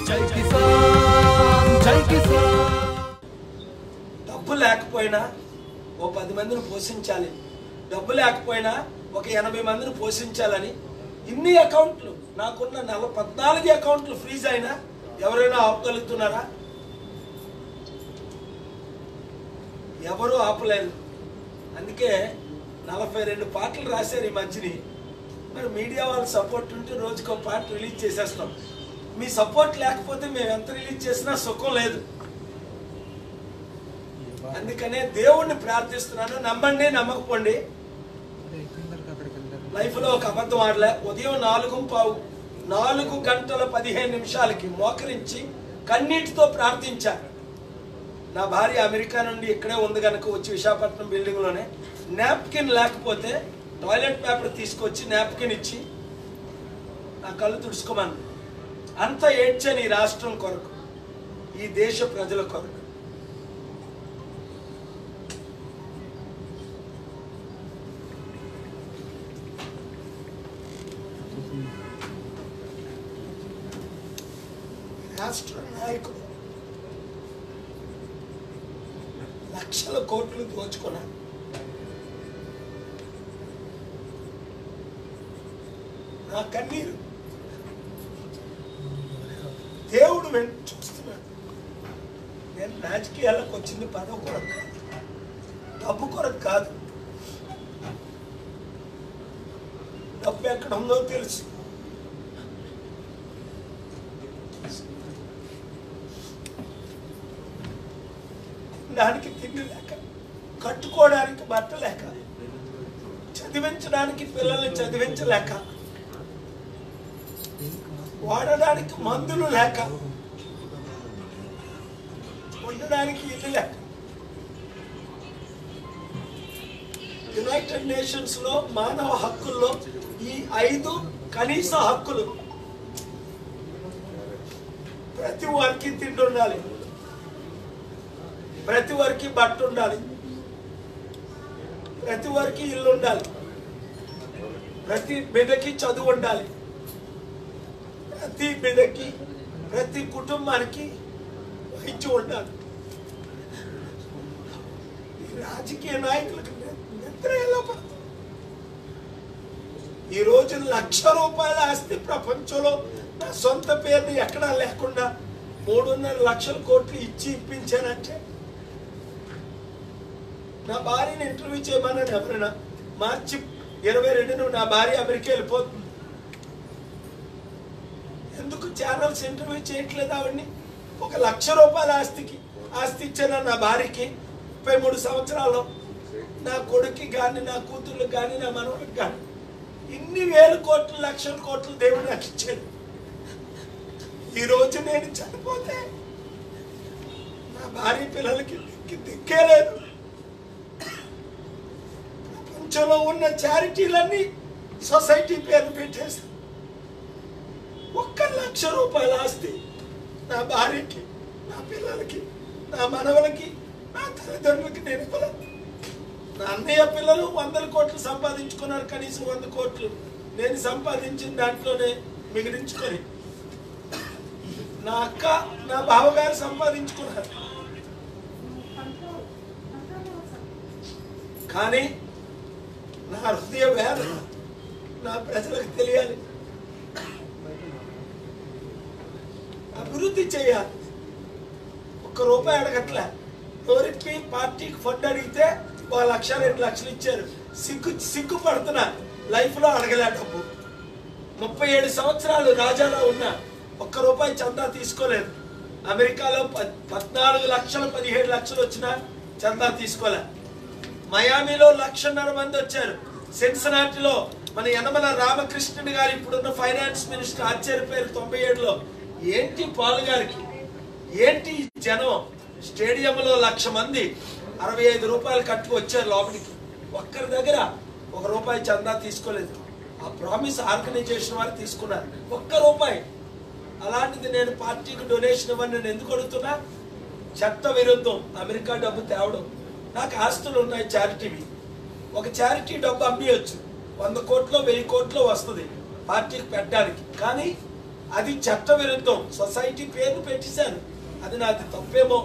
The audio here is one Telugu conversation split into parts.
జై కిసాన్ జై కిసాన్. డబ్బు లేకపోయినా ఓ 10 మందిని పోషించాలి, డబ్బు లేకపోయినా ఒక 80 మందిని పోషించాలని ఇన్ని అకౌంట్లు నాకున్న 14 అకౌంట్లు ఫ్రీజ్ అయినా ఎవరైనా ఆపగలుగుతున్నారా? ఎవరు ఆపలేరు. అందుకే 42 పాటలు రాశారు ఈ మధ్యని. మరి మీడియా వాళ్ళ సపోర్ట్ ఉంటే రోజుకో పాట రిలీజ్ చేసేస్తాం. మీ సపోర్ట్ లేకపోతే మేము ఎంత రిలీజ్ చేసినా సుఖం లేదు. అందుకనే దేవుణ్ణి ప్రార్థిస్తున్నాను. నమ్మండి నమ్మకపోండి, లైఫ్లో ఒక అబద్ధం ఆడలే. ఉదయం 4 గంటల 15 నిమిషాలకి మోకరించి కన్నీటితో ప్రార్థించారు. నా భార్య అమెరికా నుండి ఇక్కడే ఉంది కనుక వచ్చి విశాఖపట్నం బిల్డింగ్లోనే నాప్కిన్ లేకపోతే టాయిలెట్ పేపర్ తీసుకొచ్చి నాప్కిన్ ఇచ్చి నా కళ్ళు తుడుచుకోమని అంత ఏడ్చాను. ఈ రాష్ట్రం కొరకు, ఈ దేశ ప్రజల కొరకు. రాష్ట్ర నాయకుడు లక్షల కోట్లు దోచుకున్నారు. నా కన్నీరు దేవుడు చూస్తున్నాడు. నేను రాజకీయాలకు వచ్చింది పదవి కొరకు కాదు, డబ్బు కొరకు కాదు. డబ్బు ఎక్కడ ఉందో తెలుసు. దానికి తిండి లేక, కట్టుకోవడానికి బట్ట లేక, చదివించడానికి పిల్లల్ని చదివించలేక, వాడడానికి మందులు లేక, ఉండడానికి ఇల్లు లేక, యునైటెడ్ నేషన్స్ లో మానవ హక్కుల్లో ఈ 5 కనీస హక్కులు ప్రతి వారికి తిండి ఉండాలి, ప్రతి వారికి బట్ట ఉండాలి, ప్రతి వారికి ఇల్లు ఉండాలి, ప్రతి బిడ్డకి చదువు ఉండాలి, ప్రతి బిడ్డకి ప్రతి కుటుంబానికి వైద్యం ఉండాలి. రాజకీయ నాయకులకు నిద్ర ఎలా పడుతుంది? ఈ రోజు 1,00,000 రూపాయల ఆస్తి ప్రపంచంలో నా సొంత పేరుని ఎక్కడా లేకుండా 3.5 లక్షల కోట్లు ఇచ్చి ఇప్పించానంటే, నా భార్యని ఇంటర్వ్యూ చేయమన్నాను ఎవరైనా. మార్చి 22 నా భార్య అమెరికా వెళ్ళిపోతుంది. ఎందుకు ఛానల్స్ ఇంటర్వ్యూ చేయట్లేదు ఆవిడ్ని? 1,00,000 రూపాయల ఆస్తి ఇచ్చాను నా భార్యకి 33 సంవత్సరాలు. నా కొడుక్కి కానీ, నా కూతుర్లకు కానీ, నా మనవలకు కానీ ఇన్ని వేల కోట్లు, లక్షల కోట్లు దేవుడు నాకు ఇచ్చాడు. ఈరోజు నేను చనిపోతే నా భార్య పిల్లలకి దిక్కే లేదు. ప్రపంచంలో ఉన్న చారిటీలన్నీ సొసైటీ పేరు పెట్టేశారు. 1,00,000 రూపాయల ఆస్తి నా భార్యకి, నా పిల్లలకి, నా మనవలకి, నా తల్లిదండ్రులకి నేను ఇవ్వలేదు. నా అన్నయ్య పిల్లలు 100 కోట్లు సంపాదించుకున్నారు, కనీసం 100 కోట్లు నేను సంపాదించిన దాంట్లోనే మిగిలించుకొని. నా అక్క, నా బావగారు సంపాదించుకున్నారు. కానీ నా హృదయ వేదన నా ప్రజలకు తెలియాలి. అభివృద్ధి చేయాలి. 1 రూపాయి అడగట్లే. ఎవరికి పార్టీకి ఫండ్ అడిగితే 1 లక్ష 2 లక్షలు ఇచ్చారు. సిగ్గుపడుతున్నా. లైఫ్లో అడగలే డబ్బు. 37 సంవత్సరాలు రాజాలో ఉన్నా 1 రూపాయి చందా తీసుకోలేదు. అమెరికాలో 14 లక్షలు 17 లక్షలు వచ్చినా చందా తీసుకోలే. మయామిలో 1,50,000 మంది వచ్చారు. సిన్సినాటిలో మన యనమల రామకృష్ణుని గారు ఇప్పుడున్న ఫైనాన్స్ మినిస్టర్ ఆశ్చర్యపోయారు 97లో. ఏంటి పాల్ గారికి, ఏంటి జనం? స్టేడియంలో 1,00,000 మంది 65 రూపాయలు కట్టుకు వచ్చారు లోపలికి. ఒక్కరి దగ్గర 1 రూపాయి చందా తీసుకోలేదు. ఆ ప్రామిస్ ఆర్గనైజేషన్ వారు తీసుకున్నారు 1 రూపాయి. అలాంటిది నేను పార్టీకి డొనేషన్ ఇవ్వని నేను ఎందుకు అడుగుతున్నా? చట్ట విరుద్ధం అమెరికా డబ్బు తేవడం. నాకు ఆస్తులు ఉన్నాయి చారిటీవి. ఒక చారిటీ డబ్బు అమ్మేయచ్చు. 100 కోట్లో 1000 కోట్లో వస్తుంది పార్టీకి పెట్టడానికి. కానీ అది చట్ట విరుద్ధం. సొసైటీ పేరు పెట్టేశాను, అది నాది తప్పేమో.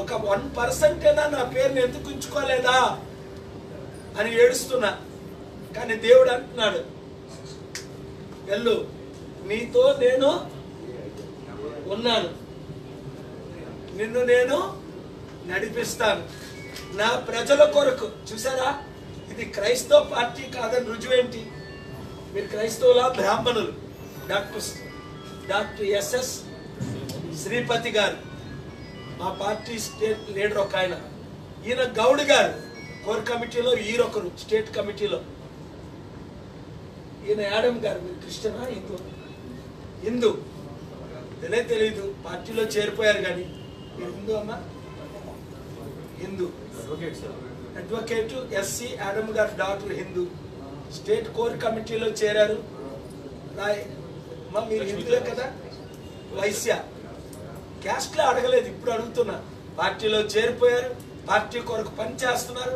ఒక 1% అయినా నా పేరుని ఎందుకు ఉంచుకోలేదా అని ఏడుస్తున్నా. కానీ దేవుడు అంటున్నాడు, వెళ్ళు, నీతో నేను ఉన్నాను, నిన్ను నేను నడిపిస్తాను నా ప్రజల కొరకు. చూసారా, ఇది క్రైస్తవ పార్టీ కాదని రుజువేంటి? మీరు క్రైస్తవులా బ్రాహ్మణులు? డాక్టర్ ఎస్ఎస్ శ్రీపతి గారు మా పార్టీ స్టేట్ లీడర్ ఒక ఆయన. ఈయన గౌడ్ గారు కోర్ కమిటీలో, ఈరొకరు స్టేట్ కమిటీలో. ఈయన యాడమ్ గారు. మీరు క్రిస్టియనా హిందూ తెలీదు, పార్టీలో చేరిపోయారు. కానీ మీరు హిందూ అమ్మా? హిందూ అడ్వకేట్ ఎస్సి యాడమ్ గారు డాక్టర్, హిందూ, స్టేట్ కోర్ కమిటీలో చేరారు. మీరు హిందువులే కదా? వైశ్య క్యాస్ట్లో అడగలేదు, ఇప్పుడు అడుగుతున్నా. పార్టీలో చేరిపోయారు, పార్టీ కొరకు పని చేస్తున్నారు.